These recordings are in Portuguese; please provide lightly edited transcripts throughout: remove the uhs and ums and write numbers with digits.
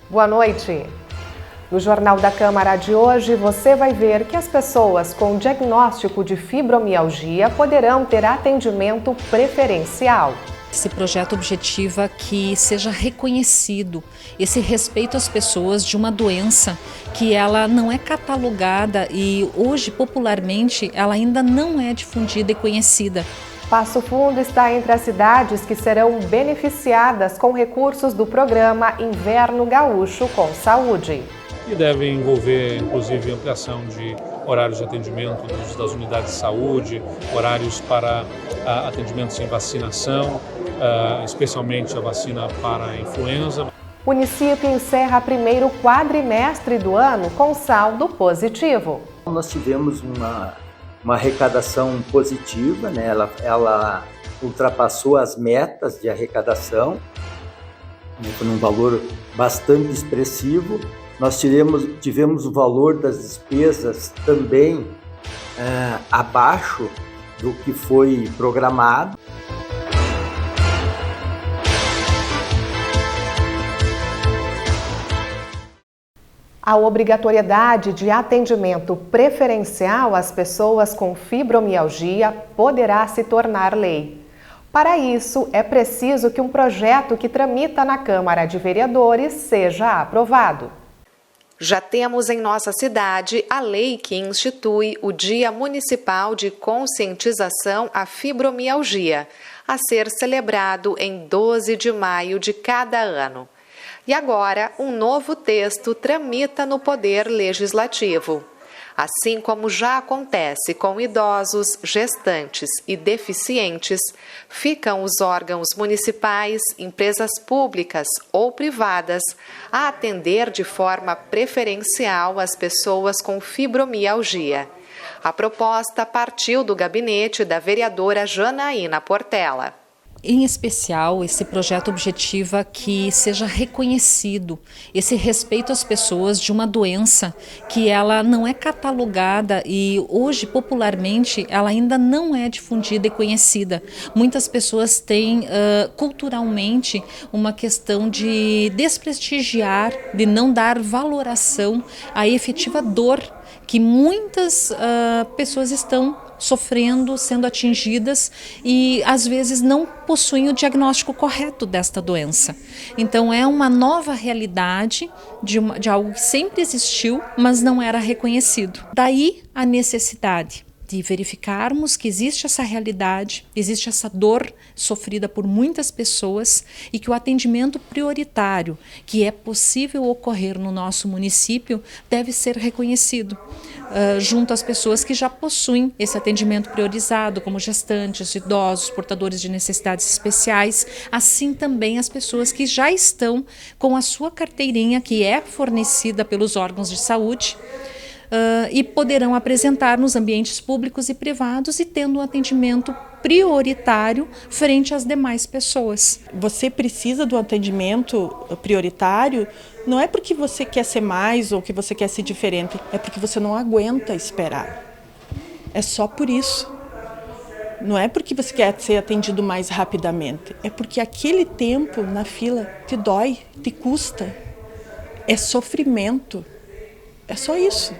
Boa noite. No Jornal da Câmara de hoje, você vai ver que as pessoas com diagnóstico de fibromialgia poderão ter atendimento preferencial. Esse projeto objetiva que seja reconhecido esse respeito às pessoas de uma doença que ela não é catalogada e hoje popularmente ela ainda não é difundida e conhecida. Passo Fundo está entre as cidades que serão beneficiadas com recursos do programa Inverno Gaúcho com Saúde. E deve envolver, inclusive, ampliação de horários de atendimento das unidades de saúde, horários para atendimento sem vacinação, especialmente a vacina para a influenza. O município encerra primeiro quadrimestre do ano com saldo positivo. Nós tivemos uma arrecadação positiva, né? Ela ultrapassou as metas de arrecadação, né? Foi um valor bastante expressivo. Nós tivemos o valor das despesas também abaixo do que foi programado. A obrigatoriedade de atendimento preferencial às pessoas com fibromialgia poderá se tornar lei. Para isso, é preciso que um projeto que tramita na Câmara de Vereadores seja aprovado. Já temos em nossa cidade a lei que institui o Dia Municipal de Conscientização à Fibromialgia, a ser celebrado em 12 de maio de cada ano. E agora, um novo texto tramita no Poder Legislativo. Assim como já acontece com idosos, gestantes e deficientes, ficam os órgãos municipais, empresas públicas ou privadas a atender de forma preferencial as pessoas com fibromialgia. A proposta partiu do gabinete da vereadora Janaína Portela. Em especial, esse projeto objetiva que seja reconhecido esse respeito às pessoas de uma doença que ela não é catalogada e hoje popularmente ela ainda não é difundida e conhecida. Muitas pessoas têm culturalmente uma questão de desprestigiar, de não dar valoração à efetiva dor que muitas pessoas estão sofrendo, sendo atingidas e às vezes não possuem o diagnóstico correto desta doença. Então é uma nova realidade de algo que sempre existiu, mas não era reconhecido. Daí a necessidade de verificarmos que existe essa realidade, existe essa dor sofrida por muitas pessoas e que o atendimento prioritário que é possível ocorrer no nosso município deve ser reconhecido junto às pessoas que já possuem esse atendimento priorizado, como gestantes, idosos, portadores de necessidades especiais, assim também as pessoas que já estão com a sua carteirinha que é fornecida pelos órgãos de saúde, e poderão apresentar nos ambientes públicos e privados e tendo um atendimento prioritário frente às demais pessoas. Você precisa do atendimento prioritário não é porque você quer ser mais ou que você quer ser diferente, é porque você não aguenta esperar. É só por isso. Não é porque você quer ser atendido mais rapidamente, é porque aquele tempo na fila te dói, te custa. É sofrimento. É só isso.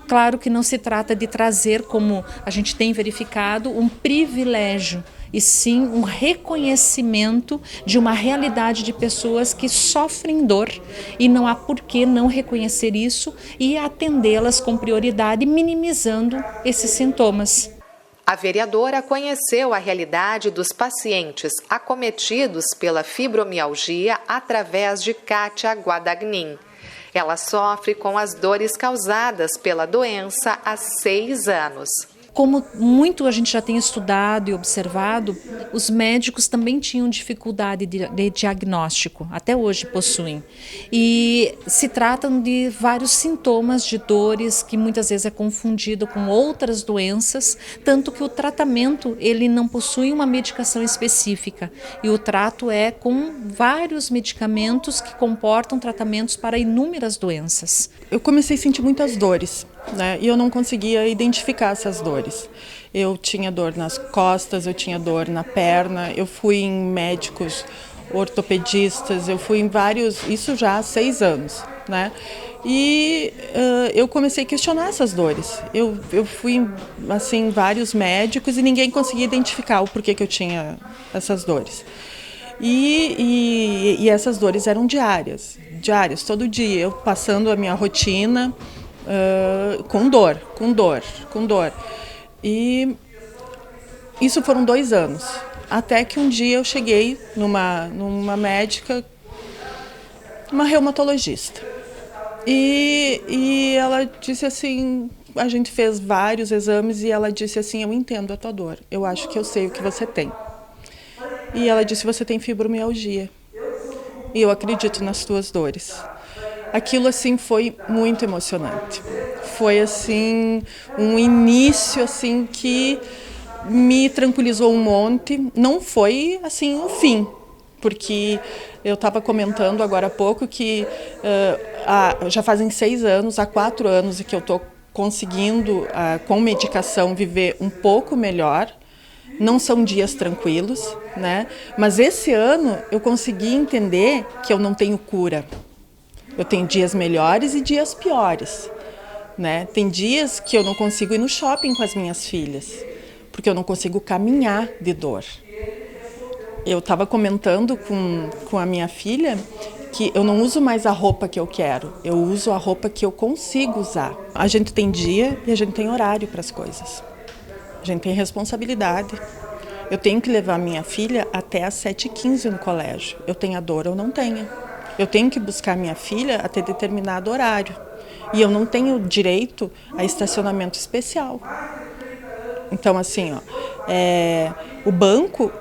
Claro que não se trata de trazer, como a gente tem verificado, um privilégio, e sim um reconhecimento de uma realidade de pessoas que sofrem dor e não há por que não reconhecer isso e atendê-las com prioridade, minimizando esses sintomas. A vereadora conheceu a realidade dos pacientes acometidos pela fibromialgia através de Kátia Guadagnin. Ela sofre com as dores causadas pela doença há 6 anos. Como muito a gente já tem estudado e observado, os médicos também tinham dificuldade de diagnóstico, até hoje possuem. E se tratam de vários sintomas de dores que muitas vezes é confundido com outras doenças, tanto que o tratamento ele não possui uma medicação específica. E o trato é com vários medicamentos que comportam tratamentos para inúmeras doenças. Eu comecei a sentir muitas dores, né? E eu não conseguia identificar essas dores. Eu tinha dor nas costas, eu tinha dor na perna, eu fui em médicos ortopedistas, eu fui em vários, isso já há 6 anos, né? E eu comecei a questionar essas dores. Eu fui assim, em vários médicos e ninguém conseguia identificar o porquê que eu tinha essas dores. E essas dores eram diárias, todo dia, eu passando a minha rotina com dor. E isso foram 2 anos, até que um dia eu cheguei numa médica, uma reumatologista. E ela disse assim, a gente fez vários exames e ela disse assim, eu entendo a tua dor, eu acho que eu sei o que você tem. E ela disse, você tem fibromialgia. E eu acredito nas tuas dores. Aquilo assim foi muito emocionante. Foi assim um início assim que me tranquilizou um monte. Não foi assim o fim, porque eu estava comentando agora há pouco que já fazem 6 anos, há 4 anos que eu estou conseguindo com medicação viver um pouco melhor. Não são dias tranquilos, né? Mas esse ano eu consegui entender que eu não tenho cura. Eu tenho dias melhores e dias piores, né? Tem dias que eu não consigo ir no shopping com as minhas filhas, porque eu não consigo caminhar de dor. Eu estava comentando com a minha filha que eu não uso mais a roupa que eu quero, eu uso a roupa que eu consigo usar. A gente tem dia e a gente tem horário para as coisas. A gente tem responsabilidade. Eu tenho que levar minha filha até às 7h15 no colégio. Eu tenho a dor ou não tenho. Eu tenho que buscar minha filha até determinado horário. E eu não tenho direito a estacionamento especial. Então, assim, o banco,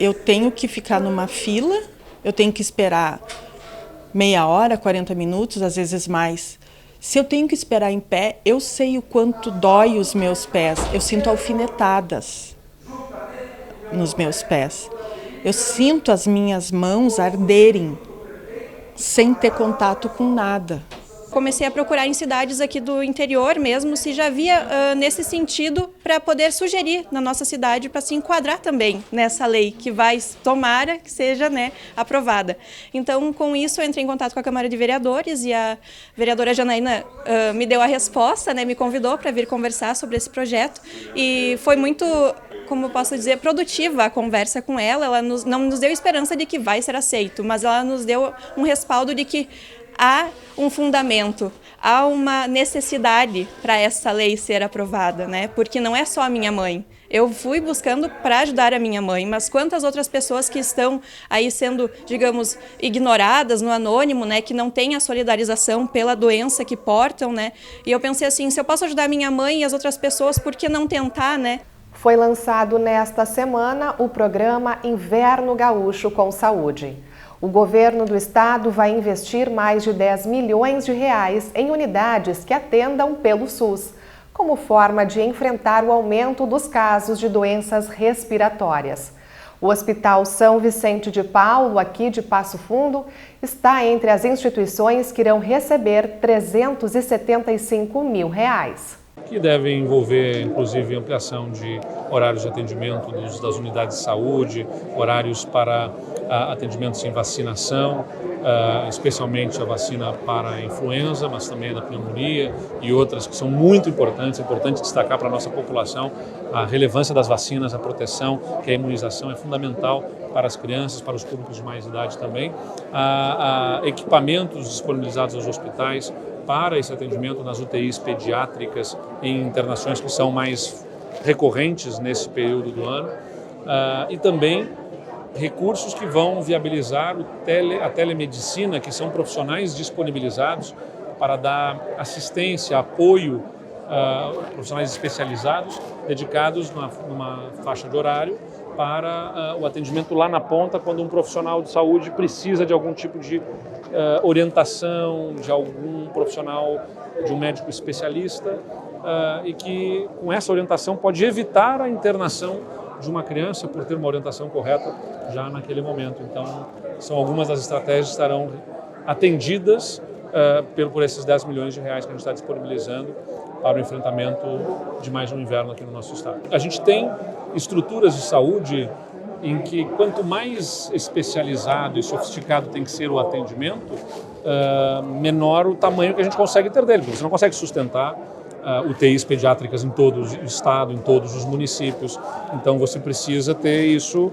eu tenho que ficar numa fila, eu tenho que esperar meia hora, 40 minutos, às vezes mais. Se eu tenho que esperar em pé, eu sei o quanto dói os meus pés. Eu sinto alfinetadas nos meus pés. Eu sinto as minhas mãos arderem sem ter contato com nada. Comecei a procurar em cidades aqui do interior mesmo, se já havia nesse sentido, para poder sugerir na nossa cidade para se enquadrar também nessa lei que vai, tomara que seja, né, aprovada. Então, com isso, eu entrei em contato com a Câmara de Vereadores e a vereadora Janaína me deu a resposta, né, me convidou para vir conversar sobre esse projeto e foi muito, como eu posso dizer, produtiva a conversa com ela. Ela não nos deu esperança de que vai ser aceito, mas ela nos deu um respaldo de que há um fundamento, há uma necessidade para essa lei ser aprovada, né? Porque não é só a minha mãe. Eu fui buscando para ajudar a minha mãe, mas quantas outras pessoas que estão aí sendo, digamos, ignoradas no anônimo, né? Que não têm a solidarização pela doença que portam, né? E eu pensei assim, se eu posso ajudar a minha mãe e as outras pessoas, por que não tentar, né? Foi lançado nesta semana o programa Inverno Gaúcho com Saúde. O governo do estado vai investir mais de 10 milhões de reais em unidades que atendam pelo SUS, como forma de enfrentar o aumento dos casos de doenças respiratórias. O Hospital São Vicente de Paulo, aqui de Passo Fundo, está entre as instituições que irão receber R$ 375 mil. Que devem envolver, inclusive, ampliação de horários de atendimento das unidades de saúde, horários para atendimento sem vacinação, especialmente a vacina para a influenza, mas também da pneumonia e outras que são muito importantes. É importante destacar para a nossa população a relevância das vacinas, a proteção, que a imunização é fundamental para as crianças, para os públicos de mais idade também. Equipamentos disponibilizados aos hospitais para esse atendimento nas UTIs pediátricas e internações que são mais recorrentes nesse período do ano, e também recursos que vão viabilizar a telemedicina, que são profissionais disponibilizados para dar assistência, apoio, profissionais especializados dedicados numa faixa de horário para o atendimento lá na ponta, quando um profissional de saúde precisa de algum tipo de orientação, de algum profissional, de um médico especialista, e que com essa orientação pode evitar a internação de uma criança por ter uma orientação correta já naquele momento. Então, são algumas das estratégias que estarão atendidas por esses 10 milhões de reais que a gente está disponibilizando para o enfrentamento de mais um inverno aqui no nosso estado. A gente tem estruturas de saúde em que quanto mais especializado e sofisticado tem que ser o atendimento, menor o tamanho que a gente consegue ter dele, porque você não consegue sustentar UTIs pediátricas em todo o estado, em todos os municípios. Então você precisa ter isso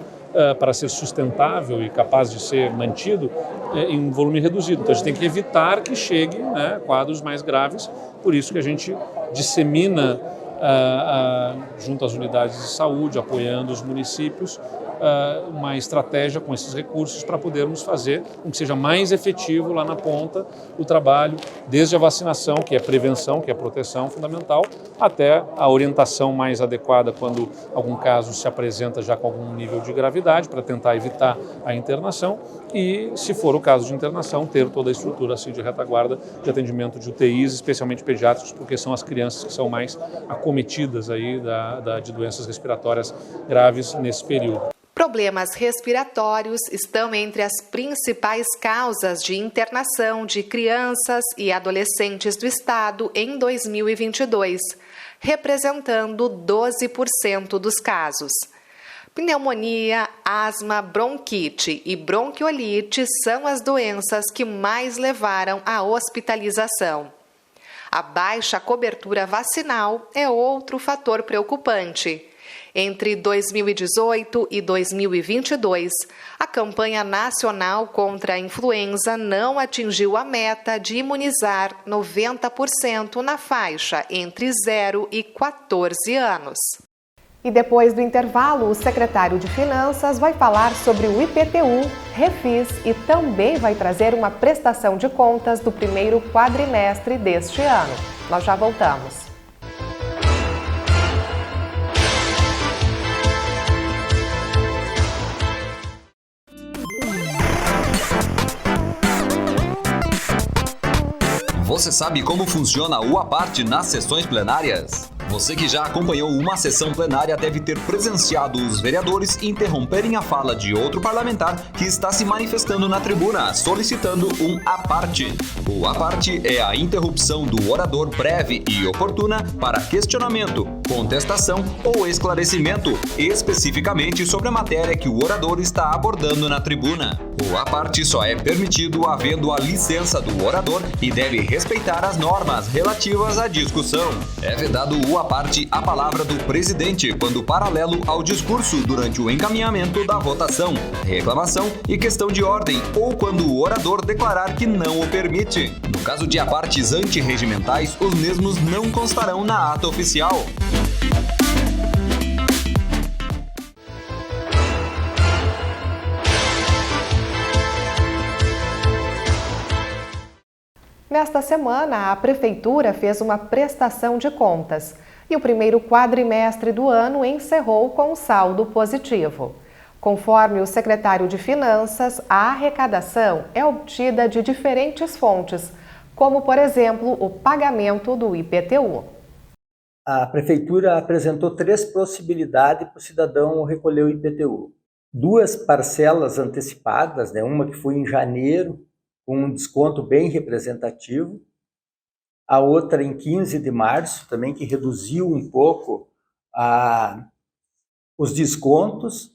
para ser sustentável e capaz de ser mantido em um volume reduzido. Então a gente tem que evitar que chegue, né, quadros mais graves, por isso que a gente dissemina junto às unidades de saúde, apoiando os municípios, uma estratégia com esses recursos para podermos fazer com que seja mais efetivo lá na ponta o trabalho, desde a vacinação, que é prevenção, que é proteção fundamental, até a orientação mais adequada quando algum caso se apresenta já com algum nível de gravidade, para tentar evitar a internação e, se for o caso de internação, ter toda a estrutura assim, de retaguarda de atendimento de UTIs, especialmente pediátricos, porque são as crianças que são mais acometidas aí de doenças respiratórias graves nesse período. Problemas respiratórios estão entre as principais causas de internação de crianças e adolescentes do estado em 2022, representando 12% dos casos. Pneumonia, asma, bronquite e bronquiolite são as doenças que mais levaram à hospitalização. A baixa cobertura vacinal é outro fator preocupante. Entre 2018 e 2022, a campanha nacional contra a influenza não atingiu a meta de imunizar 90% na faixa entre 0 e 14 anos. E depois do intervalo, o secretário de Finanças vai falar sobre o IPTU, Refis e também vai trazer uma prestação de contas do primeiro quadrimestre deste ano. Nós já voltamos. Você sabe como funciona o APARTE nas sessões plenárias? Você que já acompanhou uma sessão plenária deve ter presenciado os vereadores interromperem a fala de outro parlamentar que está se manifestando na tribuna, solicitando um aparte. O aparte é a interrupção do orador breve e oportuna para questionamento, contestação ou esclarecimento, especificamente sobre a matéria que o orador está abordando na tribuna. O aparte só é permitido havendo a licença do orador e deve respeitar as normas relativas à discussão. É vedado o aparte a palavra do presidente quando paralelo ao discurso durante o encaminhamento da votação, reclamação e questão de ordem ou quando o orador declarar que não o permite. No caso de apartes antirregimentais, os mesmos não constarão na ata oficial. Nesta semana, a Prefeitura fez uma prestação de contas e o primeiro quadrimestre do ano encerrou com saldo positivo. Conforme o secretário de Finanças, a arrecadação é obtida de diferentes fontes, como, por exemplo, o pagamento do IPTU. A Prefeitura apresentou 3 possibilidades para o cidadão recolher o IPTU. 2 parcelas antecipadas, uma que foi em janeiro, com um desconto bem representativo, a outra em 15 de março, também que reduziu um pouco os descontos,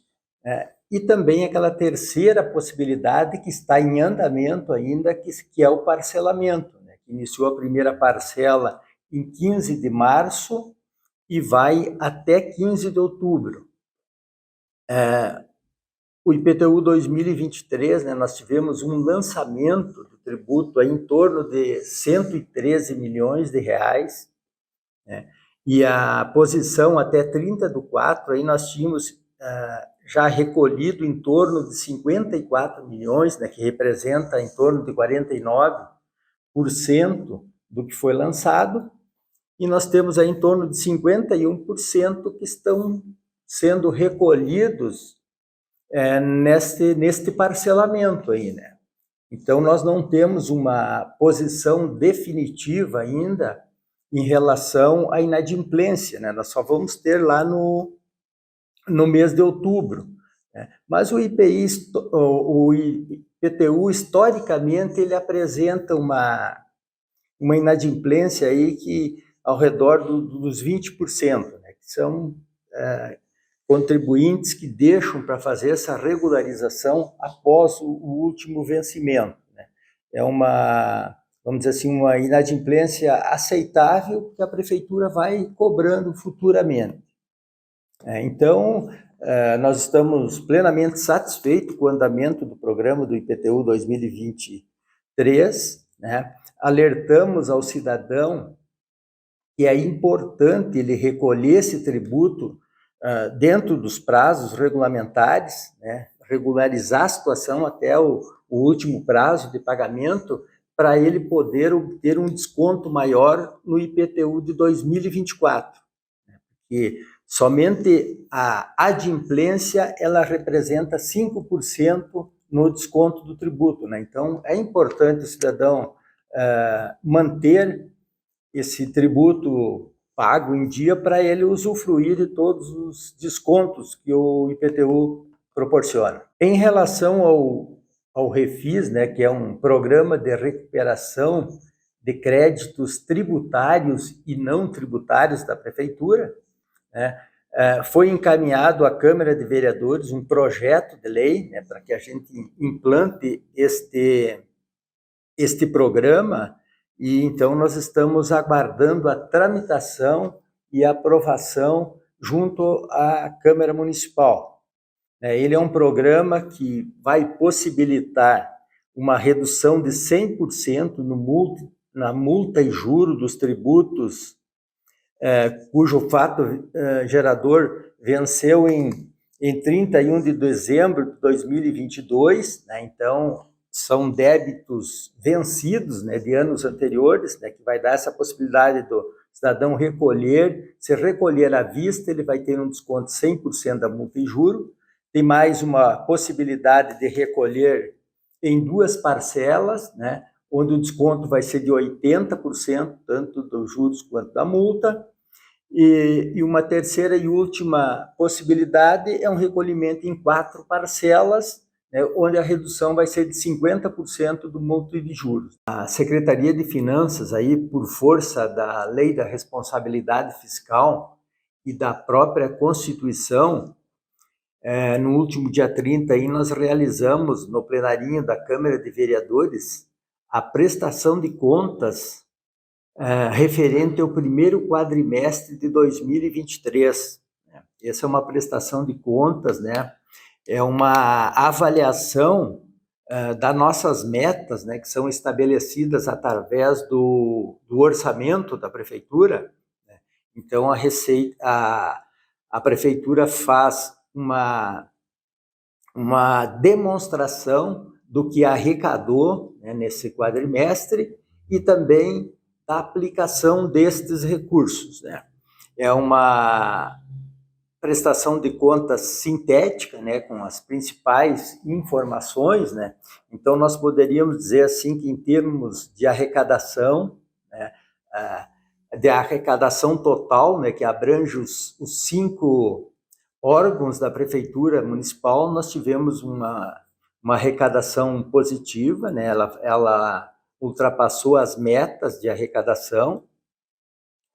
e também aquela terceira possibilidade que está em andamento ainda, que é o parcelamento, que iniciou a primeira parcela em 15 de março e vai até 15 de outubro. O IPTU 2023, nós tivemos um lançamento do tributo em torno de 113 milhões de reais, e a posição até 30/4, aí nós tínhamos já recolhido em torno de 54 milhões, que representa em torno de 49% do que foi lançado, e nós temos aí em torno de 51% que estão sendo recolhidos neste parcelamento aí, Então, nós não temos uma posição definitiva ainda em relação à inadimplência, Nós só vamos ter lá no mês de outubro. Mas o IPTU, historicamente, ele apresenta uma inadimplência aí que ao redor dos 20%, que são contribuintes que deixam para fazer essa regularização após o último vencimento, né? É uma, vamos dizer assim, uma inadimplência aceitável que a prefeitura vai cobrando futuramente. Então, nós estamos plenamente satisfeitos com o andamento do programa do IPTU 2023, né? Alertamos ao cidadão que é importante ele recolher esse tributo dentro dos prazos regulamentares, né? Regularizar a situação até o último prazo de pagamento, para ele poder obter um desconto maior no IPTU de 2024. Porque somente a adimplência ela representa 5% no desconto do tributo, né? Então, é importante o cidadão manter esse tributo pago em dia para ele usufruir de todos os descontos que o IPTU proporciona. Em relação ao Refis, né, que é um programa de recuperação de créditos tributários e não tributários da Prefeitura, né, foi encaminhado à Câmara de Vereadores um projeto de lei, né, para que a gente implante este programa. E então nós estamos aguardando a tramitação e a aprovação junto à Câmara Municipal. Ele é um programa que vai possibilitar uma redução de 100% na multa e juro dos tributos, cujo fato gerador venceu em 31 de dezembro de 2022, né? Então, são débitos vencidos, né, de anos anteriores, né, que vai dar essa possibilidade do cidadão recolher. Se recolher à vista, ele vai ter um desconto de 100% da multa e juro. Tem mais uma possibilidade de recolher em 2 parcelas, né, onde o desconto vai ser de 80%, tanto dos juros quanto da multa. E uma terceira e última possibilidade é um recolhimento em 4 parcelas, onde a redução vai ser de 50% do monte de juros. A Secretaria de Finanças, aí, por força da Lei da Responsabilidade Fiscal e da própria Constituição, no último dia 30, aí, nós realizamos, no plenarinho da Câmara de Vereadores, a prestação de contas referente ao primeiro quadrimestre de 2023. Essa é uma prestação de contas, né? É uma avaliação das nossas metas, né, que são estabelecidas através do orçamento da Prefeitura, né? Então, a Prefeitura faz uma demonstração do que arrecadou, né, nesse quadrimestre e também da aplicação destes recursos, né? É uma prestação de contas sintética, né, com as principais informações, né? Então, nós poderíamos dizer assim que, em termos de arrecadação, né, de arrecadação total, né, que abrange os 5 órgãos da Prefeitura Municipal, nós tivemos uma arrecadação positiva, né? Ela ultrapassou as metas de arrecadação,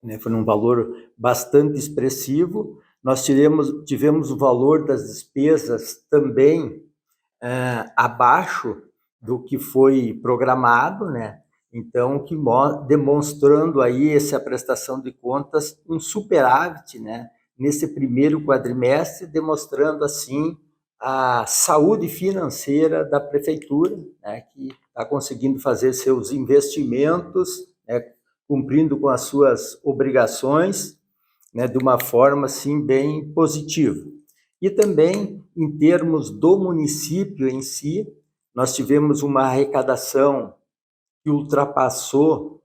né? Foi um valor bastante expressivo. Nós tivemos o valor das despesas também abaixo do que foi programado, né? Então, demonstrando aí essa prestação de contas, um superávit, né, nesse primeiro quadrimestre, demonstrando assim a saúde financeira da Prefeitura, né, que está conseguindo fazer seus investimentos, né, cumprindo com as suas obrigações, né, de uma forma assim bem positiva. E também, em termos do município em si, nós tivemos uma arrecadação que ultrapassou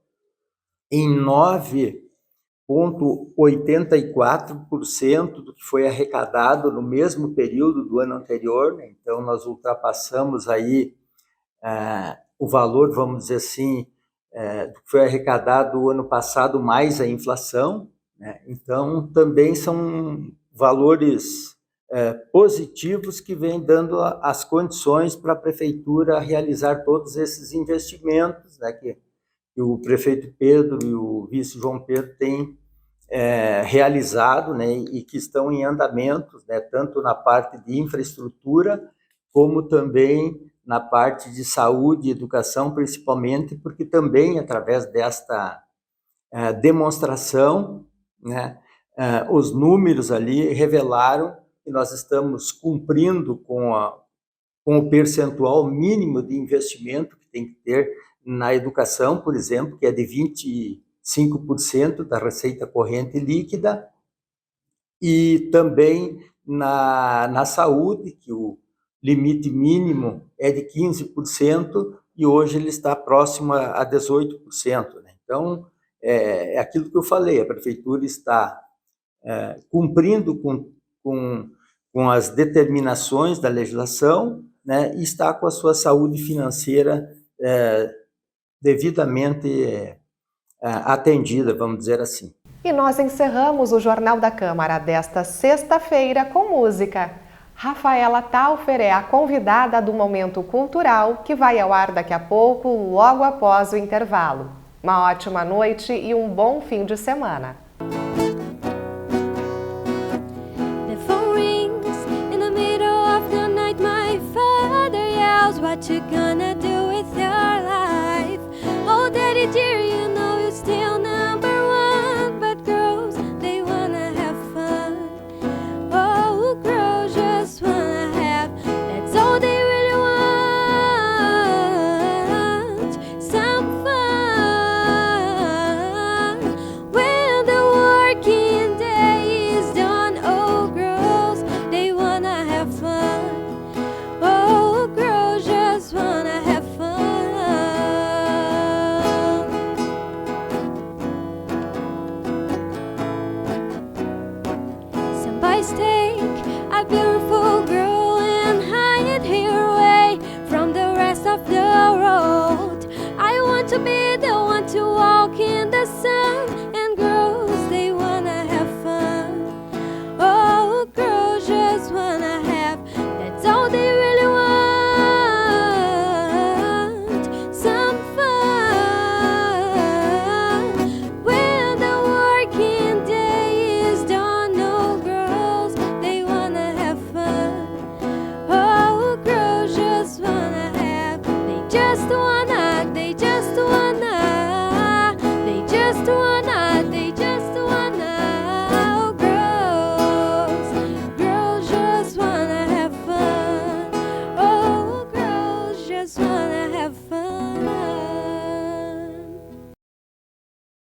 em 9,84% do que foi arrecadado no mesmo período do ano anterior, né? Então, nós ultrapassamos aí o valor, vamos dizer assim, do que foi arrecadado o ano passado, mais a inflação, né? Então, também são valores positivos que vêm dando as condições para a Prefeitura realizar todos esses investimentos, né, que o prefeito Pedro e o vice João Pedro têm realizado, né, e que estão em andamentos, né, tanto na parte de infraestrutura, como também na parte de saúde e educação, principalmente, porque também, através desta demonstração, né, os números ali revelaram que nós estamos cumprindo com o percentual mínimo de investimento que tem que ter na educação, por exemplo, que é de 25% da receita corrente líquida, e também na saúde, que o limite mínimo é de 15%, e hoje ele está próximo a 18%. Né? Então, é aquilo que eu falei, a prefeitura está cumprindo com as determinações da legislação, né, e está com a sua saúde financeira devidamente atendida, vamos dizer assim. E nós encerramos o Jornal da Câmara desta sexta-feira com música. Rafaela Taufer é a convidada do Momento Cultural, que vai ao ar daqui a pouco, logo após o intervalo. Uma ótima noite e um bom fim de semana. What you gonna do with your life? Oh, daddy dear, you know you're still number one. But girls, they wanna have fun. Oh, girls just wanna have, that's all they really want. Some fun. When the working day is done, oh, girls, they wanna have fun. Oh, girls just wanna have fun. Some boys take a beautiful girl and hide her away from the rest of the road. I want to be the